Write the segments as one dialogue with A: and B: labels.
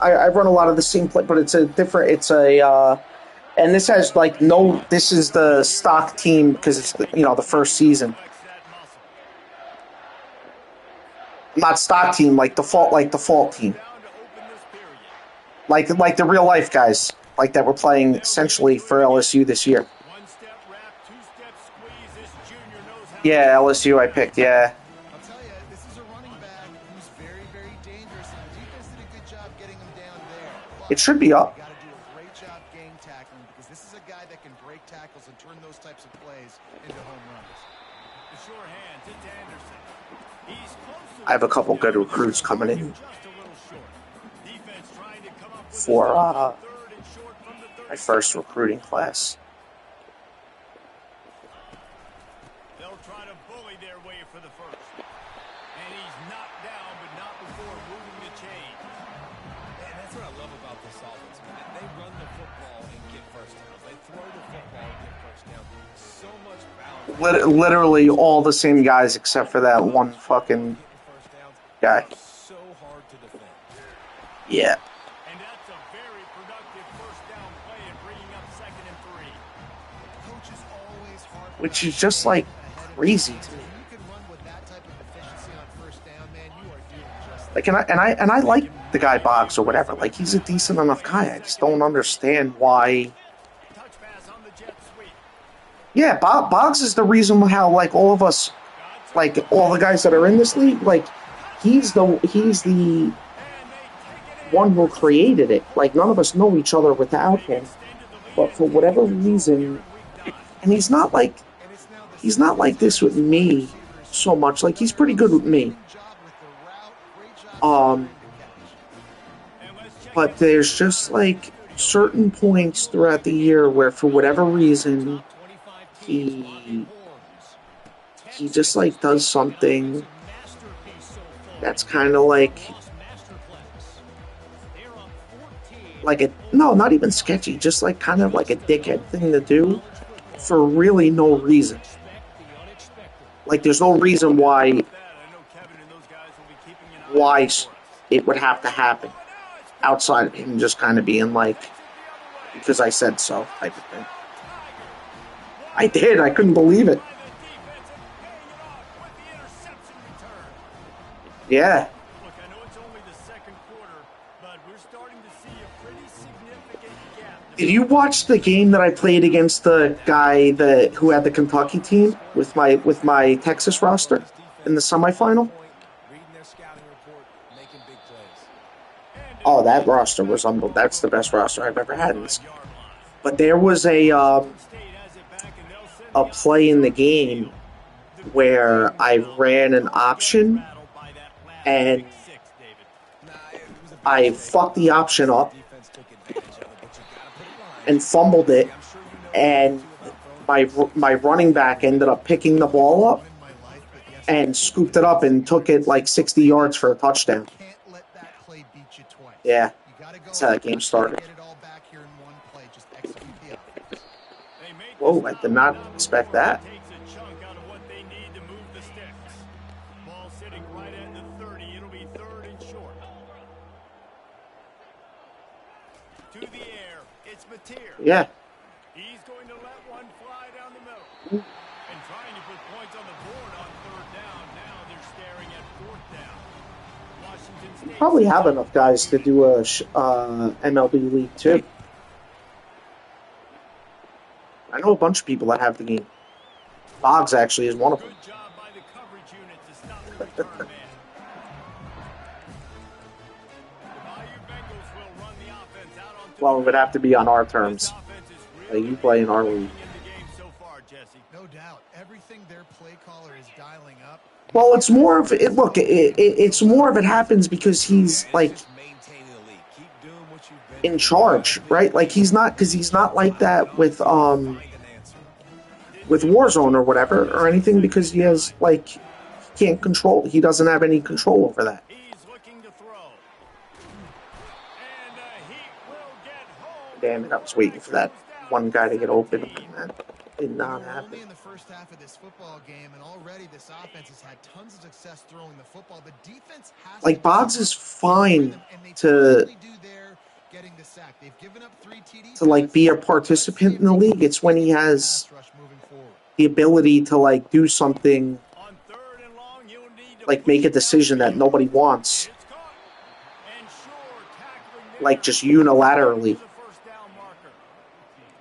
A: I run a lot of the same play, but it's a different. It's a and this has like no. This is the stock team because it's the first season. Not stock team, like default team, like the real life guys, like that were playing essentially for LSU this year. Yeah, LSU I picked. Yeah,
B: I'll tell you, this is a running back who's very, very dangerous, and the defense did a good job getting him down there. But
A: it should be
B: you
A: up.
B: got to do a great job game tackling because this is a guy that can break tackles and turn those types of plays into home runs.
C: The sure hand to Anderson. He's close to
A: I have a
C: the first
A: couple good
C: down,
A: recruits coming in
C: just a little short. Defense trying to come up with a
A: for
C: stop on third and short from the
A: my
C: 37.
A: first recruiting class.
C: They'll try to bully their way for the first. And he's knocked down, but not before moving the chain.
D: And that's what I love about this offense. They run the football and get first downs. They throw the football and get first downs. So much balance.
A: Literally all the same guys except for that one fucking guy.
D: So hard to defend.
A: Yeah.
C: And that's a very productive first down play and bringing up 2nd and 3.
B: Coach is always hard.
A: Which is just like crazy to me.
B: You can run with that type of efficiency on first down, man. You are doing just
A: Like, and I like the guy Boggs or whatever. Like, he's a decent enough guy. I just don't understand why.
C: Touch pass on the jet sweep.
A: Yeah, Boggs is the reason how like all of us, like all the guys that are in this league, like he's the one who created it. Like none of us know each other without him. But for whatever reason, and he's not like this with me so much. Like he's pretty good with me. But there's just like certain points throughout the year where for whatever reason he just like does something that's kind of like a no, not even sketchy, just like kind of like a dickhead thing to do for really no reason. Like there's no reason why it would have to happen outside of him just kind of being like, because I said so type of thing. I did. I couldn't believe it. Yeah.
C: Look, I know it's only the second quarter, but we're starting to see a pretty significant gap.
A: Did you watch the game that I played against the guy who had the Kentucky team with my Texas roster in the semifinal? Oh, that roster was unbelievable. That's the best roster I've ever had in this game. But there was a play in the game where I ran an option and I fucked the option up and fumbled it, and my running back ended up picking the ball up and scooped it up and took it like 60 yards for a touchdown. Yeah, that's how that game started. Whoa, I did not expect that. Yeah.
C: He's going to let one fly down the middle. And trying to put points on the board on 3rd down. Now they're staring at 4th down. Washington State
A: Probably have enough guys to do a MLB league too. I know a bunch of people that have the game. Boggs actually is one of them.
C: Good job by the coverage unit to stop the return man.
A: Well, it would have to be on our terms. Like you play in our league.
B: No doubt. Everything their play caller is dialing up.
A: Well, it's more of it. Look, it's more of it happens because he's like in charge, right? Like he's not like that with Warzone or whatever or anything because he has like he doesn't have any control over that. Damn it, I was waiting for that one guy to get open. Man. did not
B: We're
A: happen.
B: only in the first half of this football game, and already this offense has had tons of success throwing the football. The defense has
A: Like,
B: to
A: Boggs is fine
B: and they
A: to
B: finally do there, getting the sack. They've given up 3 TD
A: like be a
B: passes.
A: participant in the league. It's when he has
B: Pass rush moving forward.
A: the ability to like do something,
C: On third and long, you'll need to
A: like
C: push
A: make a
C: it
A: decision that
C: downfield.
A: nobody wants,
C: It's caught. And sure, tackling
A: like
C: there
A: just unilaterally.
C: is a first down marker.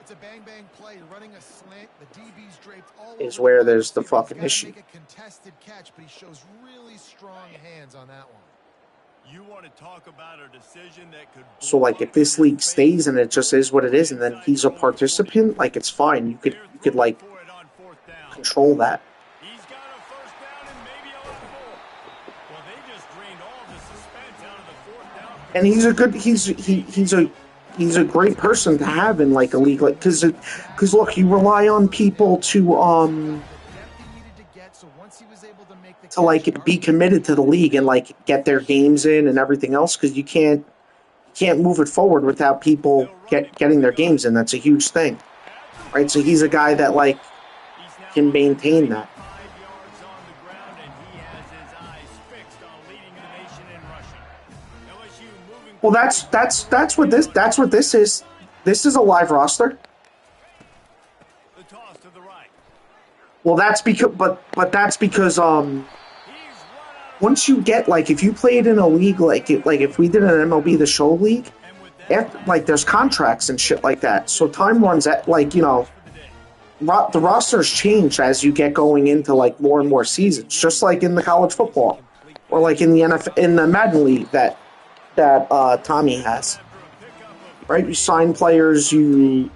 B: It's a bang-bang play. You're running a slant. The DB's draped all
A: Is
B: over
A: where
B: the
A: there's the
B: receiver. He's
A: fucking
B: gotta
A: issue.
B: make a contested catch, but he shows really strong hands on that one.
C: You want to talk about a decision that could
A: So like if this league stays and it just is what it is, and then he's a participant, like it's fine. You could like
C: for it on fourth down.
A: control that.
C: He's got a first down and maybe a lot more. Well, they just drained all the suspense out of the fourth down.
A: And he's a good he's a great person to have in like a league, like because look, you rely on people to like be committed to the league and like get their games in and everything else, because you can't move it forward without people getting their games in. That's a huge thing, right? So he's a guy that like can maintain that.
C: 5 yards on the ground, and he has his eyes fixed on leading the nation in rushing. LSU moving.
A: Well, that's what this is. This is a live roster.
C: The toss to the right.
A: Well, that's because but that's because
C: He's run out of
A: once you get like if you played in a league like if we did an MLB The Show league,
C: and with that
A: after, like there's contracts and shit like that, so time runs at like
C: for the day.
A: the rosters change as you get going into like more and more seasons, just like in the college football or like in the NFL in the Madden League that Tommy has, right? You sign players, you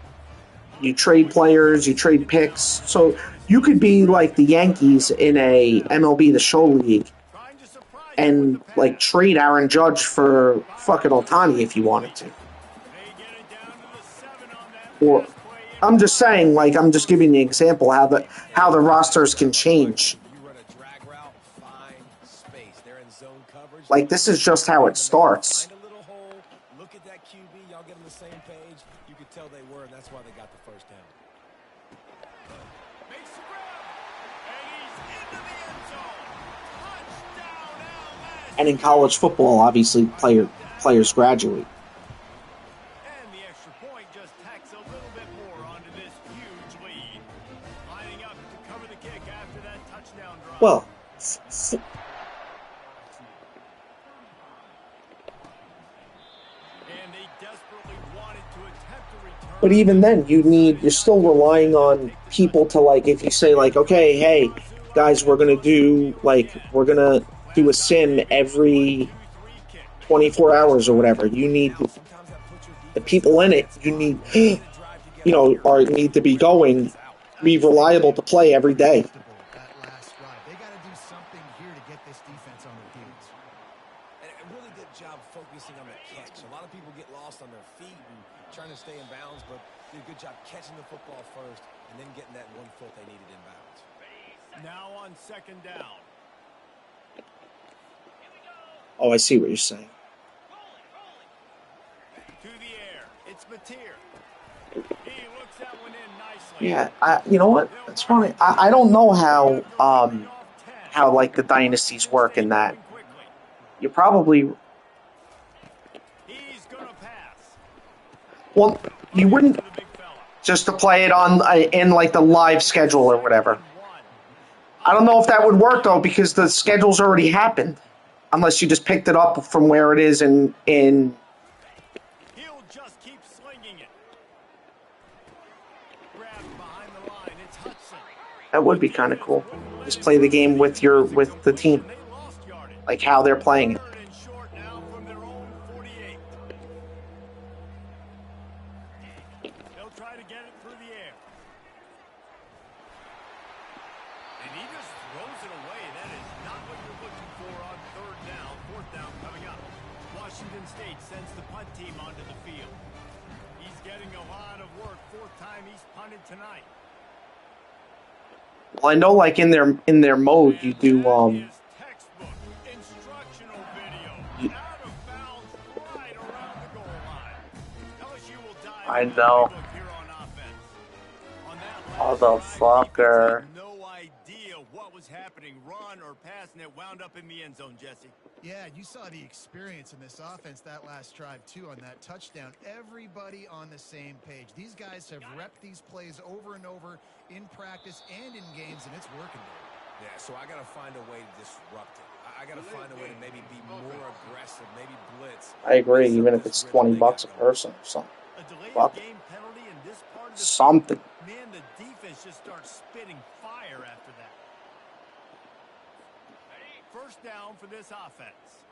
A: trade players, you trade picks, so you could be like the Yankees in a MLB The Show league
C: Trying to surprise you
A: and
C: with the
A: like
C: pass.
A: trade Aaron Judge for fucking Ohtani if you wanted to.
C: They get it down to the 7 on that
A: Or
C: pass play.
A: I'm just saying, like I'm just giving you an example how the rosters can change.
D: You run a drag route, find space. They're in zone coverage.
A: Like this is just how it starts.
D: Find a little hole. Look at that QB. Y'all get on the same page. You could tell they were, and that's why they got the first down.
C: Makes the grab. And he's into the end zone. Touchdown, LSU.
A: And in college football, obviously players graduate.
C: And the extra point just tacks a little bit more onto this huge lead. Lining up to cover the kick after that touchdown drive.
A: Well,
C: And they desperately wanted to attempt a return.
A: but even then, you're still relying on people to like if you say like, okay, hey guys, we're gonna do a sim every 24 hours or whatever. You need the people in it. You need need to be reliable to play every day.
B: That last drive. They got to do something here to get this defense on their heels.
D: And a really good job focusing on the catch. A lot of people get lost on their feet and trying to stay in bounds, but did a good job catching the football first and then getting that 1 foot they needed in bounds.
C: Now on second down.
A: Oh, I see what you're saying.
C: To the air. It's Mateer. He looks that one in nicely.
A: Yeah, you know what? That's funny. I don't know how like the dynasties work in that. You probably
C: He's gonna pass.
A: well, you wouldn't
C: To the big fella.
A: just to play it on in like the live schedule or whatever. I don't know if that would work though because the schedule's already happened, unless you just picked it up from where it is in.
C: He'll just keep slinging it. Grabbed behind the line. It's Hudson.
A: That would be kind of cool. Just play the game with the team,
C: They lost yardage.
A: like how they're playing it.
C: Third and short now from their own 48. They'll try to get it through the air. And he just throws it away. That is not what you're looking for on third down. Fourth down coming up. Washington State sends the punt team onto the field. He's getting a lot of work. Fourth time he's punted tonight.
A: Well, I know like in their mode you do
C: That is textbook instructional video. Out of bounds right around the goal line. LSU will dive
A: I
C: into the
A: know.
C: playbook here on offense. On that
A: Motherfucker.
C: No idea what was happening, run or pass, and it wound up in the end zone, Jesse.
B: Yeah, you saw the experience in this offense that last drive, too, on that touchdown. Everybody on the same page. These guys have repped these plays over and over in practice and in games, and it's working.
D: Yeah, so I got to find a way to disrupt it. I got to find a way to maybe be more aggressive, maybe blitz.
A: I agree, even if it's $20 a person or something.
C: A delayed
A: Fuck.
C: game penalty in this part of the
A: Something.
C: field. Man, the defense just starts spitting fire after that. First down for this offense.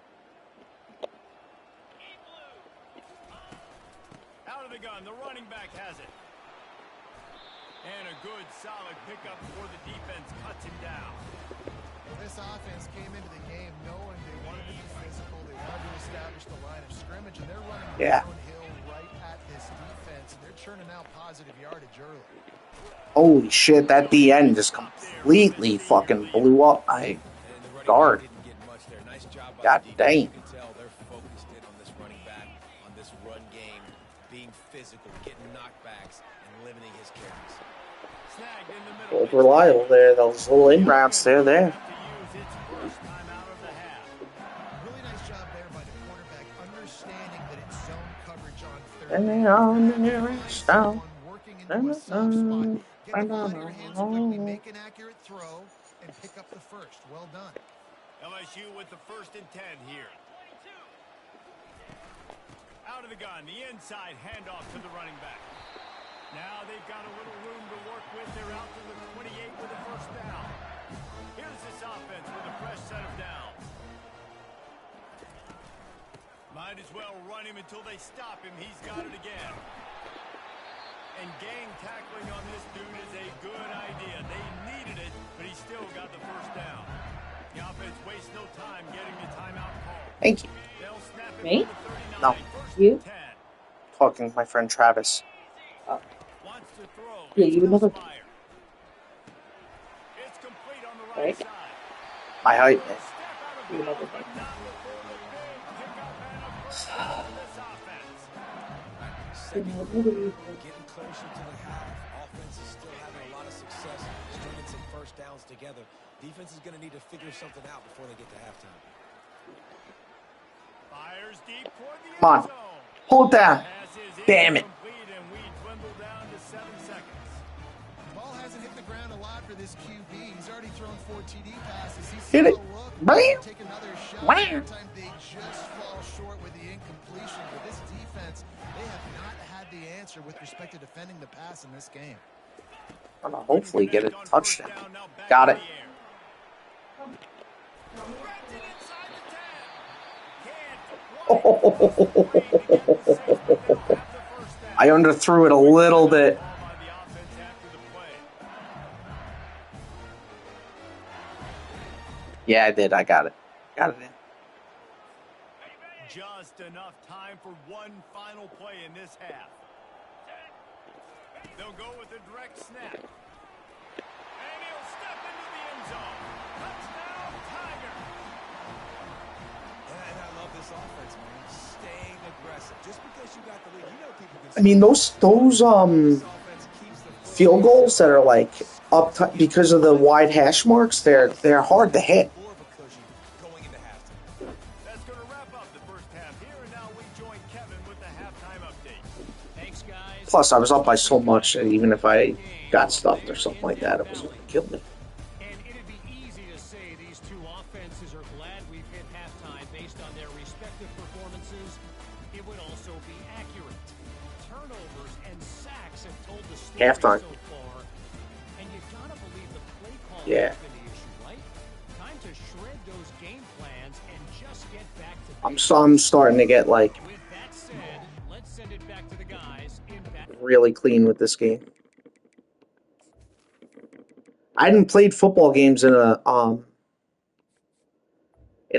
C: Out of the gun, the running back has it. And a good, solid pickup before the defense cuts him down.
B: Well, this offense came into the game knowing they wanted to be physical. They wanted to establish the line of scrimmage, and they're running downhill right at this defense, and they're churning out positive yardage early.
A: Holy shit, that DN just completely fucking blew up my guard. God dang.
D: You can tell they're focused in on this running back, on this run game, being physical, getting knockbacks, and limiting his carries.
C: Snagged in the middle.
A: Both reliable there. Those little in routes there.
C: To use its first time out of the half.
B: Really nice job there by the quarterback, understanding that it's zone coverage on third.
A: And they on the nearest down.
B: Working into a soft spot. Get the ball in your hands quickly, make an accurate throw, and pick up the first. Well done.
C: LSU with the 1st and 10 here. Out of the gun, the inside handoff to the running back. Now they've got a little room to work with. They're out to the 28 with a first down. Here's this offense with a fresh set of downs. Might as well run him until they stop him. He's got it again. And gang tackling on this dude is a good idea. They needed it, but he still got the first down. The offense wastes no time getting the timeout call.
A: Thank you.
C: They'll snap it
E: Me?
C: from the 39.
A: No.
C: First
E: You?
C: and 10.
A: Talking with my friend Travis.
C: Wants to throw.
E: Yeah, you would never-
C: Fire. It's complete on the right
E: Right.
C: side.
A: My height.
C: Step out of
E: You would
C: bounds,
E: never-
C: but not before the big pickup and a first down for this offense.
D: Getting closer to the half. Offense is still having a lot of success stringing some first downs together. Defense is going to need to figure something out before they get to halftime.
C: Fires deep toward the
A: Come on.
C: end zone.
A: Hold down.
C: Pass is
A: Damn it.
C: incomplete, and we dwindle down to 7 seconds.
B: The ball hasn't hit the ground a lot for this QB. He's already thrown 4 TD passes. He's
A: Hit it.
B: look.
A: Bam.
B: Take another shot.
A: Wham.
B: Every time they just fall short with the incompletion. But this defense, they have not had the answer with respect to defending the pass in this game.
A: I'm gonna hopefully get a
C: On first
A: touchdown.
C: down, now back
A: Got
C: in
A: it.
C: the air. Directed inside the 10.
A: I underthrew it a little bit. Yeah, I did. I got it. Got it in.
C: Just enough time for one final play in this half. They'll go with a direct snap. And he'll step into the end zone. Touchdown, Tiger.
D: And I love this offense, man. Staying aggressive. Just because you got the lead, you know people can.
A: I mean, those
D: This offense keeps the
A: field goals that are like up because of the wide hash marks, they're hard to hit.
D: more of a cushion going into halftime.
C: That's going to wrap up the first half here, and now we join Kevin with the halftime update. Thanks, guys.
A: Plus, I was up by so much that even if I got stuffed or something like that, it wasn't going to kill me.
F: And it'd be easy to say these two offenses are glad we've hit halftime based on their respective performances. It would also be accurate. Turnovers and sacks have told the story
A: Halftime.
F: so far. And you gotta believe the play call
A: Yeah.
F: has been the issue, right? Time to shred those game plans and just get back to
A: I'm
F: basics.
A: starting to get like
F: With that said, let's send it back to the guys in back.
A: really clean with this game. I hadn't played football games in a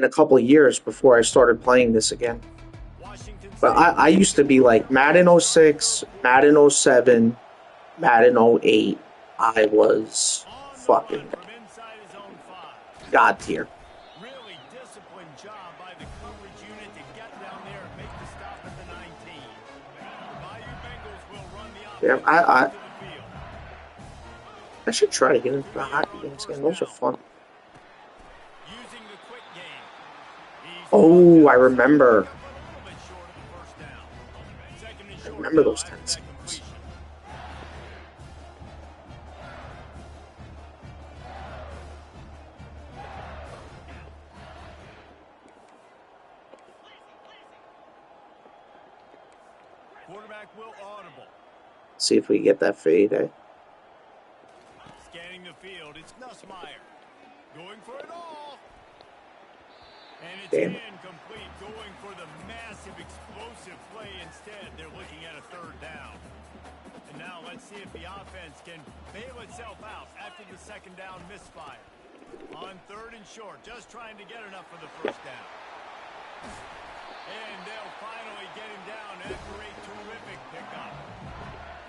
A: couple of years before I started playing this again.
C: Washington
A: But I used to be like Madden 06, Madden 07, Madden 08. I was
C: on the
A: fucking
C: run from inside his own 5.
A: god tier.
C: Really disciplined job by the coverage unit to get down there and make the stop at the 19. The Bayou Bengals will run the
A: Yeah,
C: offense to the field.
A: I should try to get into the hockey games again. Those are fun.
C: Using the quick game. He's
A: Oh, I remember.
C: up a little bit short of the first down. Second and
A: I
C: short
A: remember
C: now
A: those
C: after
A: 10
C: that
A: seconds.
C: completion. Quarterback will audible.
A: See if we get that fade, eh?
C: Scanning the field, it's Nussmeier. Going for it all. And it's
A: Damn it.
C: incomplete. Going for the massive explosive play instead. They're looking at a third down. And now let's see if the offense can bail itself out after the second down misfire. On third and short, just trying to get enough for the first down. And they'll finally get him down after a terrific pickup.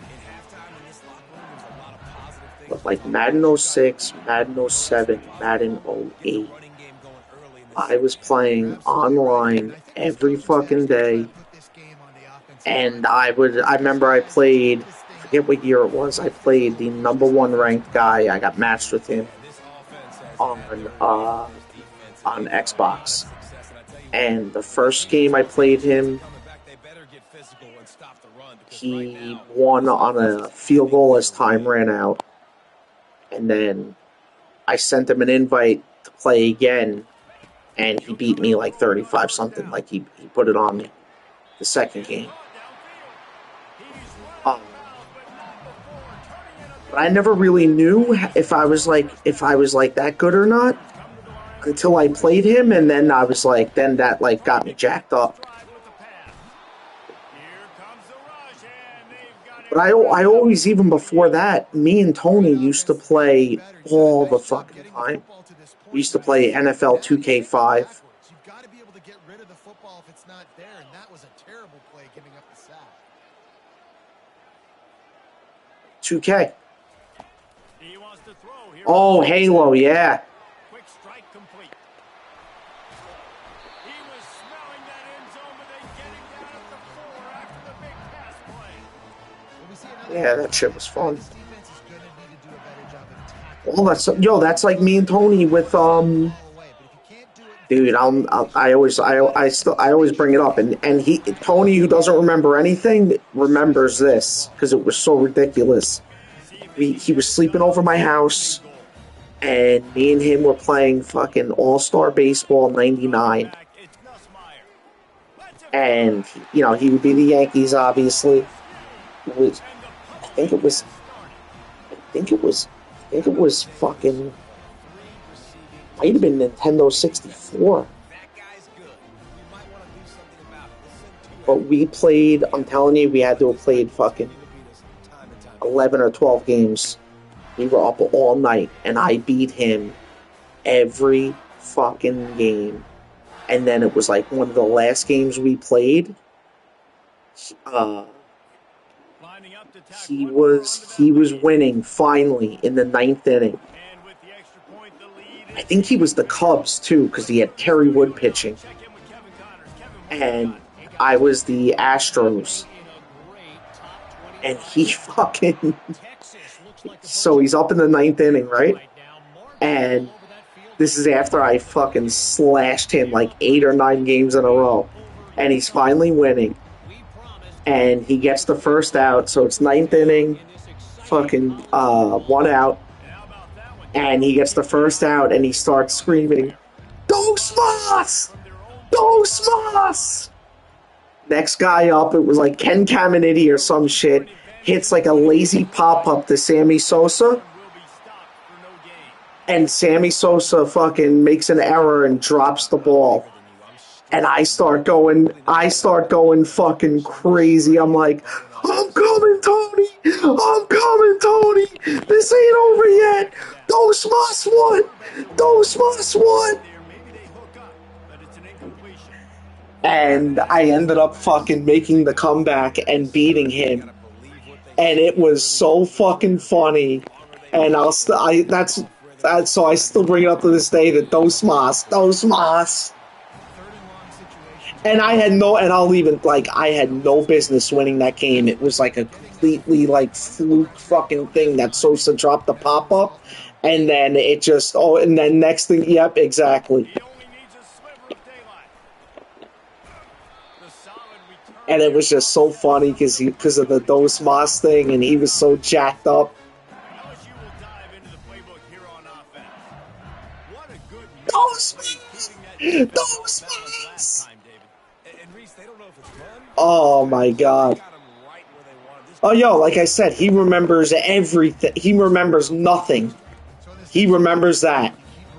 D: In halftime in this locker room, there's a lot of positive things.
A: But like Madden 06, Madden 07, Madden 08,
D: Running game going early in this
A: I was playing online every fucking day. And I remember I played, I forget what year it was, I played the #1 ranked guy. I got matched with him on Xbox. And the first game I played him, he won on a field goal as time ran out. And then I sent him an invite to play again, and he beat me like 35 something. Like he put it on me the second game. But I never really knew if I was like that good or not until I played him, and then I was like, then that like got me jacked up. But I always, even before that, me and Tony used to play all the fucking time. We used to play NFL 2K5.
B: You've got to be able to get rid of the football if it's not there, and that was a terrible play giving up the sack.
A: 2K.
C: He wants to throw. Here
A: Oh, Halo, yeah.
C: quick strike complete. He was smelling that end zone, but they get him down at the 4 after the big pass play.
B: Well, we see another
A: Yeah, that shit was fun.
B: this defense is going to need to do a better job of attacking
A: Well, that's like me and Tony with
B: the ball away. But if you can't do it,
A: dude. I always bring it up, and Tony, who doesn't remember anything, remembers this because it was so ridiculous. He was sleeping over my house, and me and him were playing fucking All-Star Baseball '99,
C: It's Nussmeier. Let's
A: and he would be the Yankees, obviously. I think it was fucking. Might have been Nintendo 64.
D: That guy's good. You might want to do something about it.
A: But we played, I'm telling you, we had to have played fucking 11 or 12 games. We were up all night, and I beat him every fucking game. And then it was like one of the last games we played.
C: lining up to tackle
A: He
C: one more
A: was
C: onto that lead.
A: winning finally in the 9th inning.
C: And with the extra point, the lead
A: I
C: is
A: think he was the Cubs too, because he had Kerry Wood pitching,
C: check in with Kevin Connors. Kevin, what
A: and I was the Astros. And he fucking. So he's up in the 9th inning, right? And this is after I fucking slashed him like 8 or 9 games in a row. And he's finally winning. And he gets the first out, so it's 9th inning, fucking 1 out. And he gets the first out, and he starts screaming, "Dos Mas! Dos Mas!" Next guy up, it was like Ken Caminiti or some shit, hits like a lazy pop-up to Sammy Sosa.
C: will be stopped for no gain.
A: And Sammy Sosa fucking makes an error and drops the ball. And I start going fucking crazy. I'm like, I'm coming, Tony! I'm coming, Tony! This ain't over yet! Dos Mas won! Dos Mas won!
C: There, maybe they hook up, but it's an incompletion.
A: And I ended up fucking making the comeback and beating him. And it was so fucking funny. And so I still bring it up to this day that Dos Mas.
B: third and long situation.
A: And I had no, and I'll even, like, I had no business winning that game. It was like a completely, like, fluke fucking thing that Sosa dropped the pop-up, and then it just, and then next thing, yep, exactly.
C: He only needs a sliver of daylight. The solid return.
A: And it was just so funny because of the Dos Mas thing, and he was so jacked up.
C: LSU will dive into the playbook here on offense. What a good
A: Dos
C: play
A: Mas!
C: keeping that defense
A: Dos
C: off balance last
A: Mas!
C: time, David.
D: And Reese, they don't know if it's run.
A: Oh my God.
D: Got 'em right where they wanted. This
A: Oh, yo, like I said, he remembers everything. He remembers nothing. He remembers that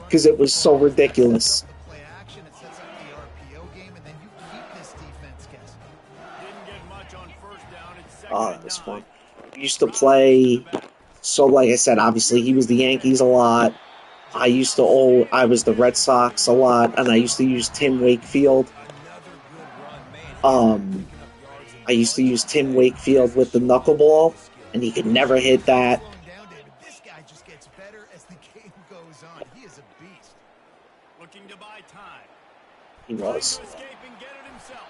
A: because it was so ridiculous.
B: The play action, it sets up the RPO game, and then you keep this defense guessing.
C: Didn't get much on first down. It's second
A: Oh,
C: and
A: that was
C: 9.
A: fun. We used to play. So, like I said, obviously he was the Yankees a lot. I was the Red Sox a lot, and I used to use Tim Wakefield. I used to use Tim Wakefield with the knuckleball, and he could never hit that.
B: Slowing down, David. This guy just gets better as the game goes on. He is a beast.
C: Looking to buy time.
A: He was.
C: To escape and get it himself.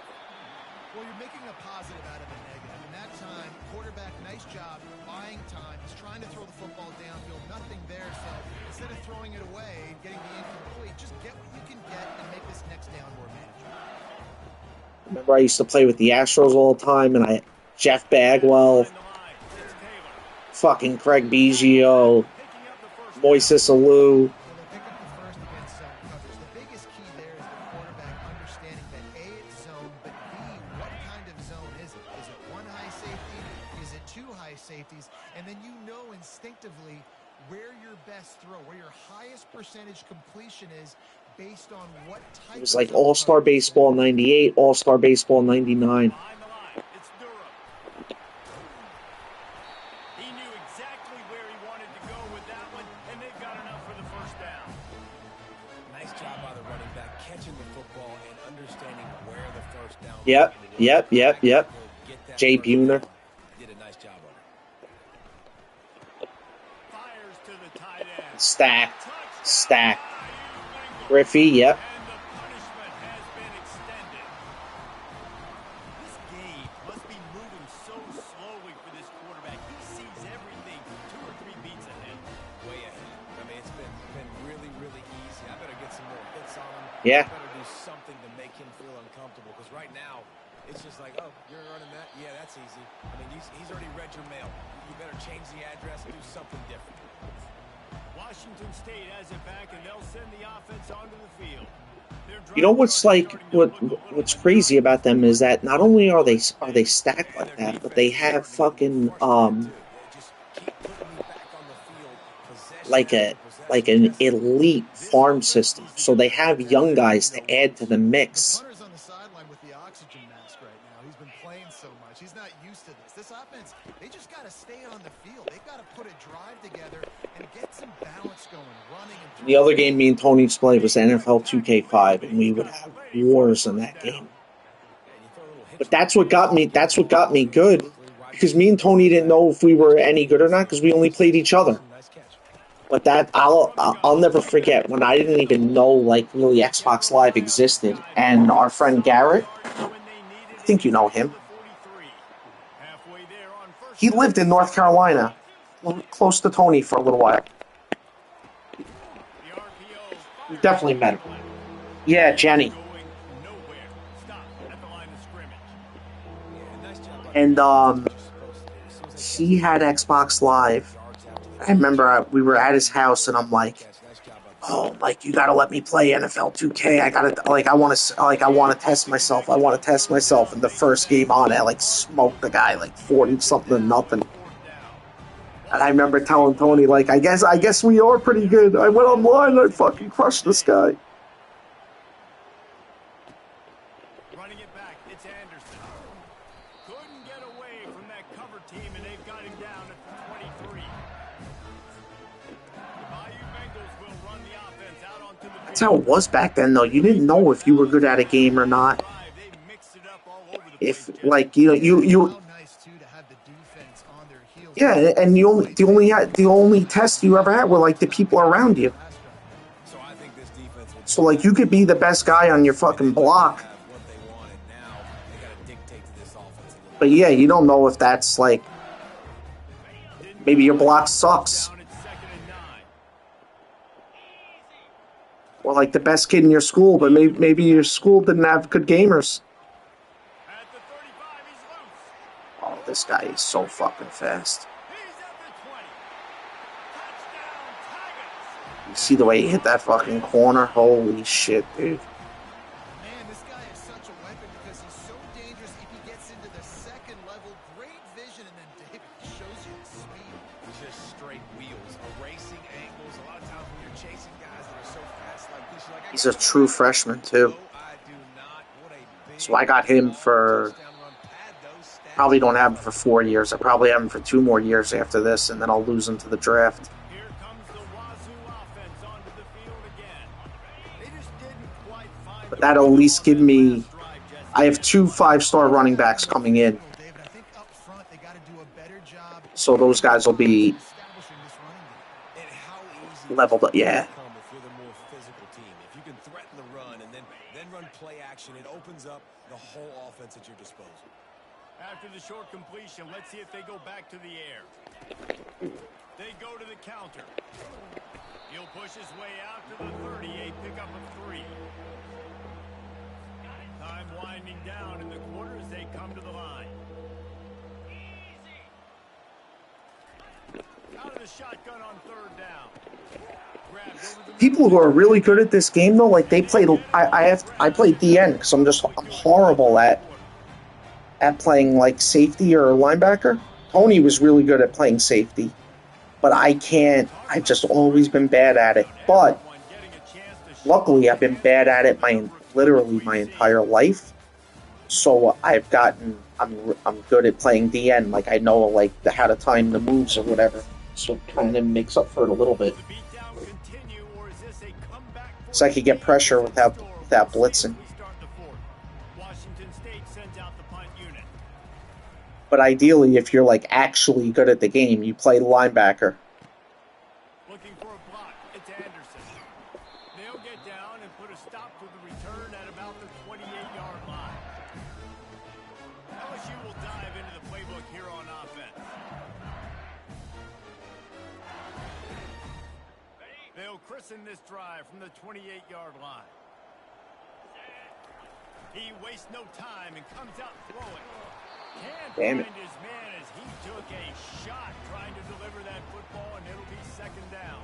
B: Well, you're making a positive out of a negative. In that time, quarterback, nice job, buying time. He's trying to throw the football downfield. Nothing there, so instead of throwing it away and getting the incomplete, just get what you can get and make this next down more manageable.
A: Remember, I used to play with the Astros all the time, and Jeff Bagwell,
C: Behind the line. It's Taylor.
A: fucking Craig Biggio,
C: Picking up the first
A: Moises Alou.
B: So they pick up the first against zone coverage. The biggest key there is the quarterback understanding that A, it's zone, but B, what kind of zone is it? Is it one high safety? Is it two high safeties? And then you know instinctively where your best throw, where your highest percentage completion is based on what type
A: It was
B: of
A: like
B: zone
A: All-Star
B: coverage.
A: Baseball 98, All-Star Baseball 99.
C: behind the line. It's Durham. He knew exactly where he wanted to go with that one, and they've got enough for the first down.
D: Nice job by the running back, catching the football and understanding where the first down.
A: Yep,
D: was.
A: yep, yep, yep.
D: Get that
A: Jay
D: first
A: Buhner.
D: down. Did a nice job on it.
C: Fires to the tight end.
A: Stacked.
C: Touchdown.
A: Griffey, yep.
C: And the punishment has been extended. This game must be moving so slowly for this quarterback. He sees everything 2 or 3 beats ahead.
D: Way ahead. I mean, it's been really, really easy. I better get some more hits on him.
A: Yeah.
D: I better do something to make him feel uncomfortable. Because right now, it's just like, oh, you're running that? Yeah, that's easy. I mean, he's already read your mail. You better change the address and do something different.
C: Washington State has it back, and they'll send the offense onto the field.
A: You know what's what's crazy about them is that not only are they stacked like that, but they have fucking like an elite farm system. So they have young guys to add to the mix.
B: Hunter's on the sideline with the oxygen mask right now. He's been playing so much. He's not used to this. This offense, they just got to stay on the field. They've got to put a drive together and get some balance going, running and
A: The other game me and Tony used to play was NFL 2K5, and we would have wars in that game. But that's what got me. That's what got me good, because me and Tony didn't know if we were any good or not because we only played each other. But that I'll never forget when I didn't even know like really Xbox Live existed, and our friend Garrett, I think you know him. He lived in North Carolina, close to Tony for a little while. You definitely met him. Yeah, Jenny. And he had Xbox Live. I remember we were at his house, and I'm like, "Oh, like you gotta let me play NFL 2K. I want to test myself. I want to test myself." And the first game on, I like smoked the guy like 40 something to nothing. And I remember telling Tony, like, I guess we are pretty good. I went online and I fucking crushed this guy.
C: Running it back, it's Anderson. Couldn't get away from that cover team, and they've got him down at the 23. The Bayou Bengals will run the offense out onto the field.
A: That's how it was back then, though. You didn't know if you were good at a game or not.
C: They mixed it up all over the
A: If
C: place.
A: like you
B: nice too to have the defense on their heels.
A: yeah, and the only test you ever had were like the people around you.
D: So I think this defense will
A: So like you could be the best guy on your fucking block,
D: have what they wanted.
A: But yeah, you don't know if that's like maybe your block sucks. Or like the best kid in your school, but maybe your school didn't have good gamers. Oh, this guy is so fucking fast. You see the way he hit that fucking corner? Holy shit, dude.
B: Man, this guy is such a weapon because he's so dangerous if he gets into the second level. Great vision, and then David shows you the speed.
D: It's just straight wheels, erasing angles. A lot of times when you're chasing guys that are so fast like this, you're like,
A: He's a true freshman, too. So I got him for... Probably don't have him for 4 years. I probably have him for 2 more years after this, and then I'll lose him to the draft. But that'll at least give me... I have 2 5-star running backs coming in. So those guys will be leveled up. Yeah.
D: If you're the more physical team, if you can threaten the run and then run play action, it opens up the whole offense at your disposal.
C: After the short completion, let's see if they go back to the air. They go to the counter. He'll push his way out to the 38, pick up a 3. Time winding down in the quarter as they come to the line. Out of the shotgun on 3rd down.
A: People who are really good at this game, though, like they played. I played DN because I'm horrible at playing like safety or linebacker. Tony was really good at playing safety, but I can't. I've just always been bad at it. But luckily, I've been bad at it literally my entire life. So I've gotten. I'm good at playing DN. Like I know like how to time the moves or whatever. So it kind of makes up for it a little bit. So I could get pressure without blitzing. But ideally, if you're like actually good at the game, you play linebacker.
C: Looking for a block. It's Anderson. They'll get down and put a stop to the return at about the 28-yard line. LSU will dive into the playbook here on offense. They'll christen this drive from the 28-yard line. He wastes no time and comes out throwing.
A: Damn it.
C: Can't find his man as he took a shot trying to deliver that football, and it'll be 2nd down.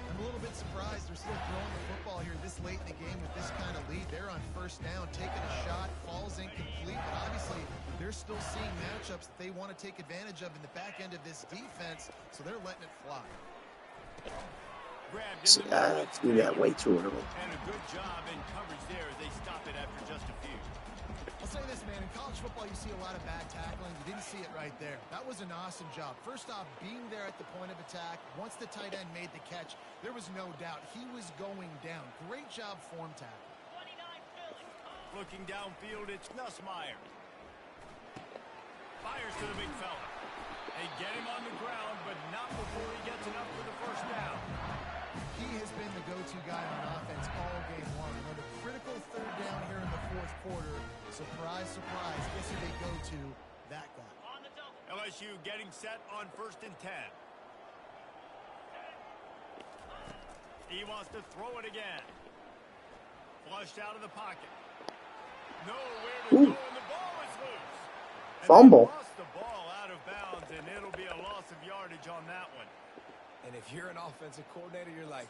B: I'm a little bit surprised they're still throwing the football here this late in the game with this kind of lead. They're on 1st down, taking a shot, falls incomplete, but obviously they're still seeing matchups that they want to take advantage of in the back end of this defense, so they're letting it fly.
A: See, I do that way too early.
C: And a good job in coverage there as they stop it after just a few.
B: I'll say this, man. In college football, you see a lot of bad tackling. You didn't see it right there. That was an awesome job. First off, being there at the point of attack. Once the tight end made the catch, there was no doubt he was going down. Great job form tackle.
C: Looking downfield, it's Nussmeier. Fires to the big fella. They get him on the ground, but not before he gets enough for the 1st down.
B: He has been the go-to guy on offense all game long. On a critical 3rd down here in the 4th quarter. Surprise, surprise. Guess who they go to? That guy.
C: LSU getting set on 1st and 10. He wants to throw it again. Flushed out of the pocket. Nowhere to go, and the ball is loose.
A: Fumble.
C: Lost the ball out of bounds, and it'll be a loss of yardage on that one.
D: And if you're an offensive coordinator, you're like,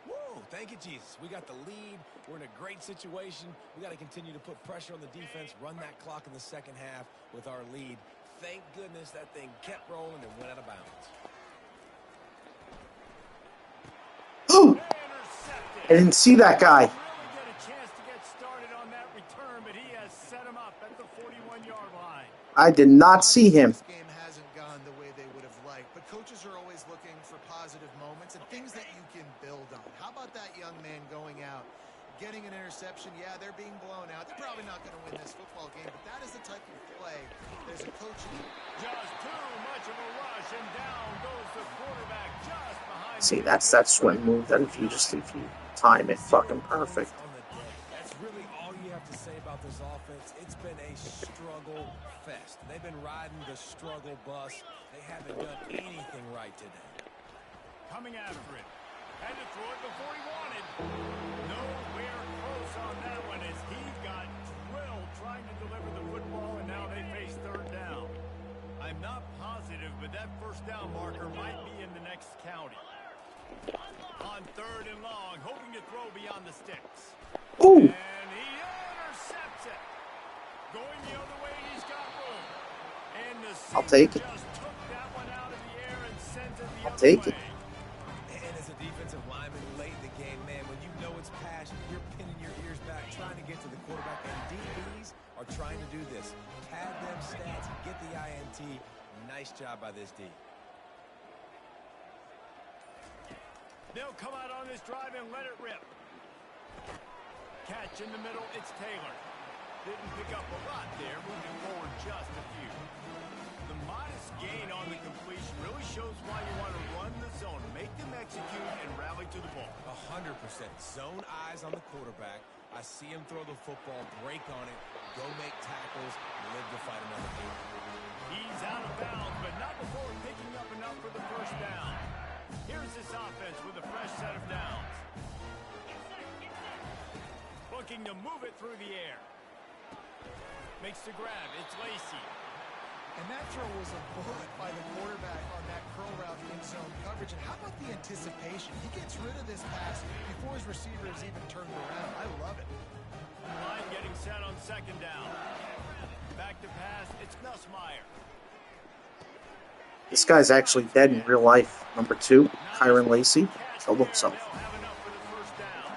D: whoa, thank you, Jesus. We got the lead. We're in a great situation. We got to continue to put pressure on the defense, run that clock in the 2nd half with our lead. Thank goodness that thing kept rolling and went out of bounds.
A: Ooh! I didn't see that guy.
C: Really get a chance to get started on that return, but he has set him up at the 41-yard line.
A: I did not see him.
B: This game hasn't gone the way they would have liked, but coaches are always looking for positive moments and things that you can build on. How about that young man going out, getting an interception? Yeah, they're being blown out. They're probably not going to win this football game, but that is the type of play there's a coach in.
C: Just too much of a rush, and down goes the quarterback just behind.
A: See, that's that swing move that if you time it fucking perfect.
D: That's really all you have to say about this offense. offense, it's been a struggle fest. They've been riding the struggle bus. They haven't done anything right today.
C: Coming after it. Had to throw it before he wanted. Nowhere close on that one as he got drilled trying to deliver the football, and now they face third down. I'm not positive, but that first down marker might be in the next county. On third and long, hoping to throw beyond the sticks.
A: Ooh.
C: And he intercepts it. Going the other way, he's got room. And the
A: I'll take it.
C: just took that one out of the air and sent it the
A: I'll
C: other
A: take
C: way.
A: it.
D: And as a defensive lineman late in the game, man, when you know it's passion, you're pinning your ears back, trying to get to the quarterback. And DBs are trying to do this. Pad them stats, get the INT. Nice job by this D.
C: They'll come out on this drive and let it rip. Catch in the middle, it's Taylor. Didn't pick up a lot there, moving forward just a few. The modest gain on the completion really shows why you want to run the zone, make them execute, and rally to the ball.
D: 100%. Zone eyes on the quarterback. I see him throw the football, break on it, go make tackles, live to fight another game.
C: He's out of bounds, but not before picking up enough for the first down. Here's this offense with a fresh set of downs. Looking to move it through the air. Makes the grab. It's Lacy.
B: And that throw was a bullet by the quarterback on that curl route in zone coverage. And how about the anticipation? He gets rid of this pass before his receiver is even turned around. I love it.
C: Line getting set on second down. Back to pass. It's Nussmeier.
A: This guy's actually dead in real life. Number 2, Kyron Lacy, killed himself.
C: They'll have enough for the first down.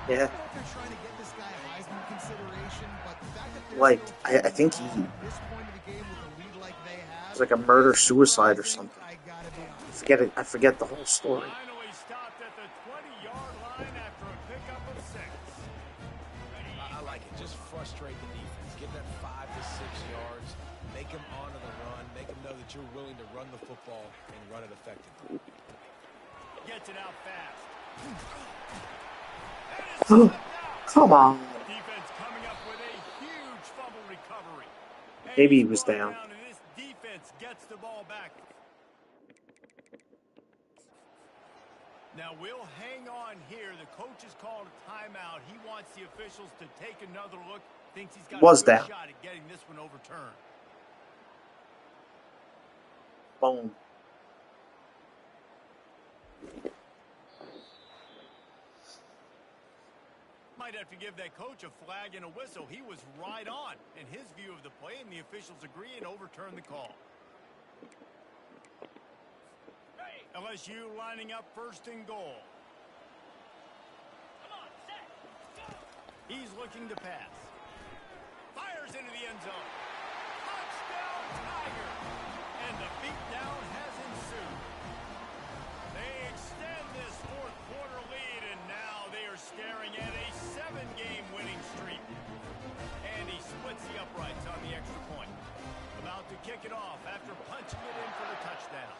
A: Yeah.
B: I don't know if they're trying to get this guy Heisman consideration, but the fact that
A: Like, I think he
B: at this point of the game with a lead like they have,
A: was like a murder-suicide or something.
B: I gotta be honest.
A: I forget the whole story.
C: Finally stopped at the 20-yard line after a pickup of 6.
D: I like it. Just frustrate the defense. Get that 5 to 6 yards. Make them honor the run. Make them know that you're willing to run the football and run it effectively.
C: Gets it out fast.
A: Come on.
C: Defense coming up with a huge fumble recovery. And
A: Maybe he
C: he's
A: was
C: brought
A: down.
C: And this defense gets the ball back. Now we'll hang on here. The coach has called a timeout. He wants the officials to take another look. Thinks he's got
A: Was
C: a good
A: down.
C: shot at getting this one overturned.
A: Boom.
C: Might have to give that coach a flag and a whistle. He was right on in his view of the play, and the officials agree and overturn the call. LSU lining up first and goal. He's looking to pass. Fires into the end zone. Touchdown, Tiger. And the beatdown has ensued. They extend this fourth quarter lead, and now they are staring at a 7-game winning streak. And he splits the uprights on the extra point. About to kick it off after punching it in for the touchdown.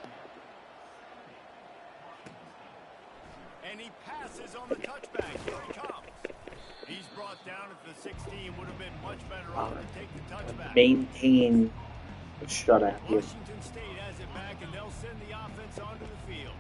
C: And he passes on the touchback. Here he comes. He's brought down at the 16. Would have been much better off to take the touchback.
A: Maintain the shutout here.
C: Washington State has it back, and they'll send the offense onto the field.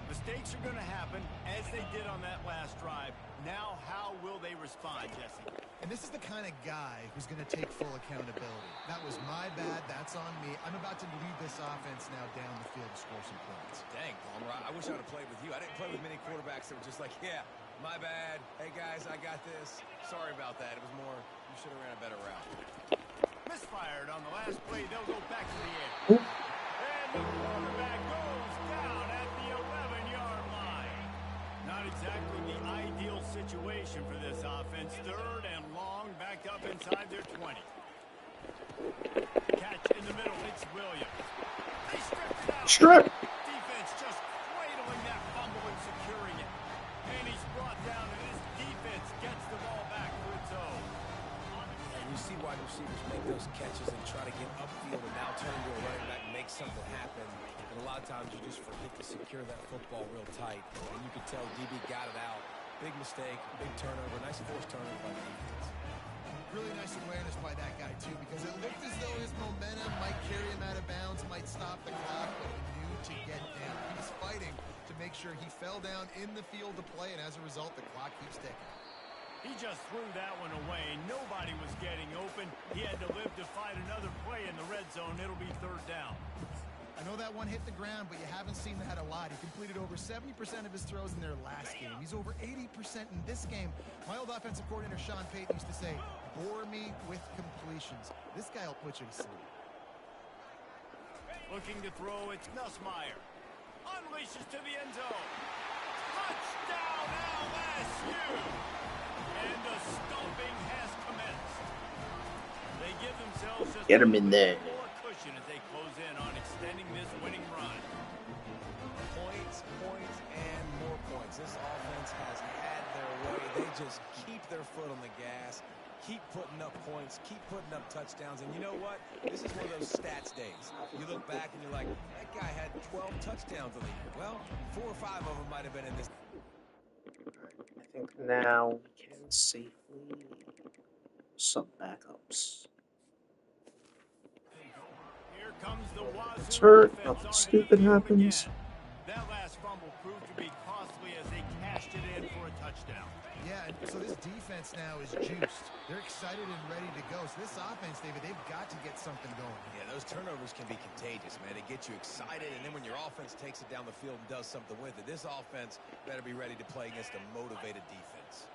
C: Mistakes are going to happen, as they did on that last drive. Now, how will they respond, Jesse?
B: And this is the kind of guy who's going to take full accountability. That was my bad. That's on me. I'm about to lead this offense now down the field to score some points.
D: Dang, Palmer, I wish I would have played with you. I didn't play with many quarterbacks that were just like, yeah, my bad. Hey, guys, I got this. Sorry about that. It was more, you should have ran a better route.
C: Misfired on the last play. They'll go back to the end.
A: Ooh.
C: And the quarterback goes down at the 11-yard line. Not exactly the ideal situation for this offense. Third and long, back up inside their 20. Catch in the middle. It's Williams. They stripped it out.
A: Strip.
C: Defense just cradling that fumble and securing it. And he's brought down, and his defense gets the ball back for its own.
D: And you see wide receivers make those catches and try to get upfield and now turn into a running back and make something happen. And a lot of times you just forget to secure that football real tight. And you can tell DB got it out. Big mistake, big turnover, nice forced turnover by the defense.
B: Really nice awareness by that guy, too, because it looked as though his momentum might carry him out of bounds, might stop the clock, but he knew to get down. He was fighting to make sure he fell down in the field to play, and as a result, the clock keeps ticking.
C: He just threw that one away. Nobody was getting open. He had to live to fight another play in the red zone. It'll be third down.
B: I know that one hit the ground, but you haven't seen that a lot. He completed over 70% of his throws in their last game. He's over 80% in this game. My old offensive coordinator, Sean Payton, used to say, bore me with completions. This guy will put you to sleep.
C: Looking to throw, it's Nussmeier. Unleashes to the end zone. Touchdown, LSU! And the stomping has commenced. They give themselves just
A: Get him in there.
C: more cushion as they close in on extending this winning run.
D: Points, and more points. This offense has had their way. They just keep their foot on the gas, keep putting up points, keep putting up touchdowns. And you know what? This is one of those stats days. You look back and you're like, that guy had 12 touchdowns on the year. Well, 4 or 5 of them might have been in this.
A: I think now we can safely sub backups.
C: Here comes the Wazoo
A: It's hurt.
C: offense
A: Nothing
C: on
A: stupid
C: a
A: happens.
C: again. That last fumble proved to be costly as they cashed it in for a touchdown.
B: Yeah, and so this defense now is juiced. They're excited and ready to go. So this offense, David, they've got to get something going.
D: Yeah, those turnovers can be contagious, man. They get you excited, and then when your offense takes it down the field and does something with it, this offense better be ready to play against a motivated defense.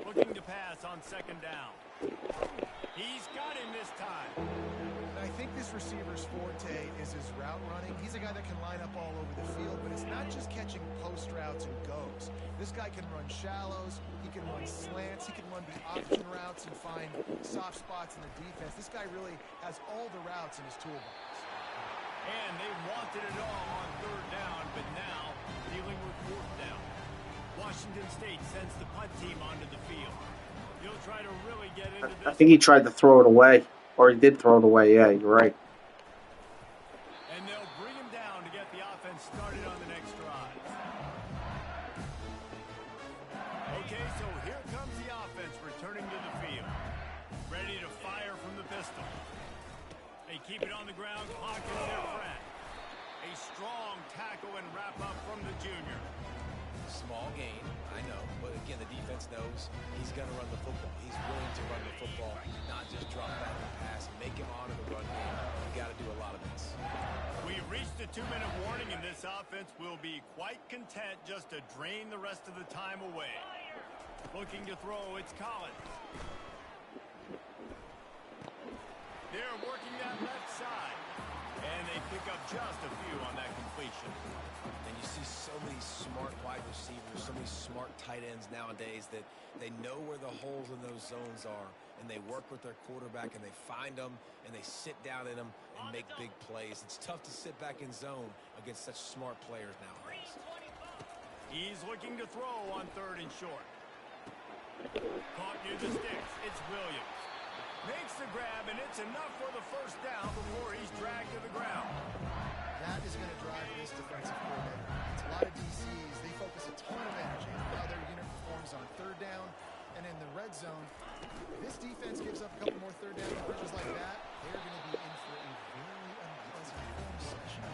C: Looking to pass on second down. He's got him this time.
B: I think this receiver's forte is his route running. He's a guy that can line up all over the field, but it's not just catching post routes and goes. This guy can run shallows, he can run slants, he can run the option routes and find soft spots in the defense. This guy really has all the routes in his toolbox.
C: And they wanted it all on third down, but now dealing with fourth down. Washington State sends the punt team onto the field. He'll try to really get into this.
A: I think he tried to throw it away. Or he did throw it away, yeah, you're right.
C: And they'll bring him down to get the offense started on the next drive. Okay, so here comes the offense returning to the field. Ready to fire from the pistol. They keep it on the ground, clock is their friend. A strong tackle and wrap up from the junior.
D: Small gain, I know, but again, the defense knows he's going to run the football. He's willing to run the football, not just drop back and pass, make him honor the run game. You got to do a lot of this.
C: We've reached the 2-minute warning, and this offense will be quite content just to drain the rest of the time away. Looking to throw, it's Collins. They're working that left side, and they pick up just a few on that completion.
D: And you see so many smart wide receivers, so many smart tight ends nowadays that they know where the holes in those zones are, and they work with their quarterback, and they find them, and they sit down in them and make big plays. It's tough to sit back in zone against such smart players nowadays.
C: He's looking to throw on third and short. Caught near the sticks. It's Williams. Makes the grab, and it's enough for the first down before he's dragged to the ground.
B: That is going to drive this defensive coordinator. It's a lot of DCs. They focus a ton of energy on how their unit performs on third down and in the red zone. If this defense gives up a couple more third down averages like that, they're going to be in for a very unpleasant film session.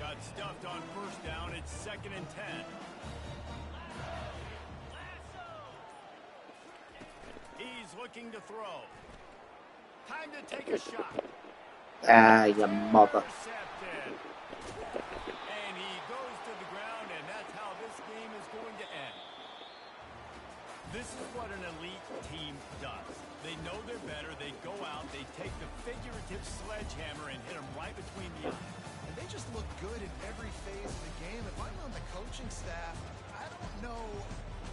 C: Got stuffed on first down. It's 2nd and 10. He's looking to throw. Time to take a shot.
A: Ah, you mother.
C: Intercepted. And he goes to the ground, and that's how this game is going to end. This is what an elite team does. They know they're better. They go out, they take the figurative sledgehammer and hit them right between the eyes.
B: And they just look good in every phase of the game. If I'm on the coaching staff, I don't know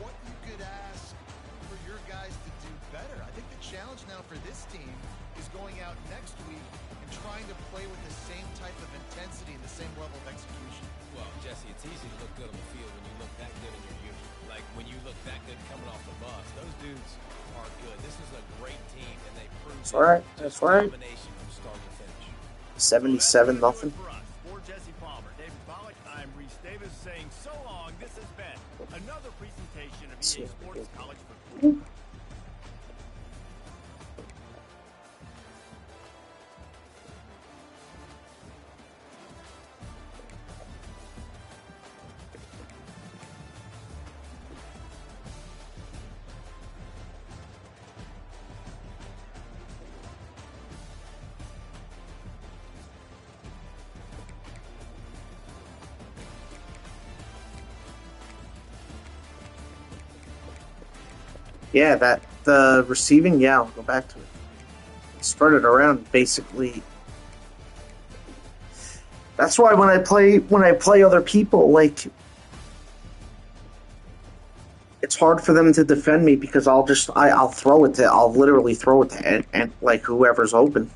B: what you could ask for your guys to do better. I think the challenge now for this team is going out next week and trying to play with the same type of intensity and the same level of execution.
D: Well, Jesse, it's easy to look good on the field when you look that good in your unit. Like when you look that good coming off the bus. Those dudes are good. This is a great team, and they proved
A: That's right. That's right.
D: Domination from start to finish.
A: 77-0.
C: For Jesse Palmer, David Pollack, I'm Reese Davis saying so long. This has been another presentation of EA Sports College Football.
A: Yeah, that the receiving. Yeah, I'll go back to it. Started around basically. That's why when I play other people, like it's hard for them to defend me because I'll throw it to I'll literally throw it to and like whoever's open.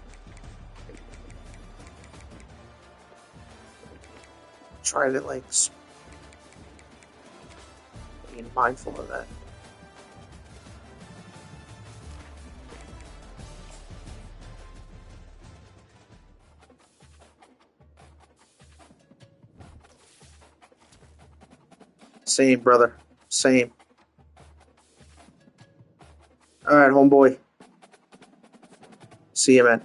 A: Try to like being mindful of that. Same, brother. Same. All right, homeboy. See you, man.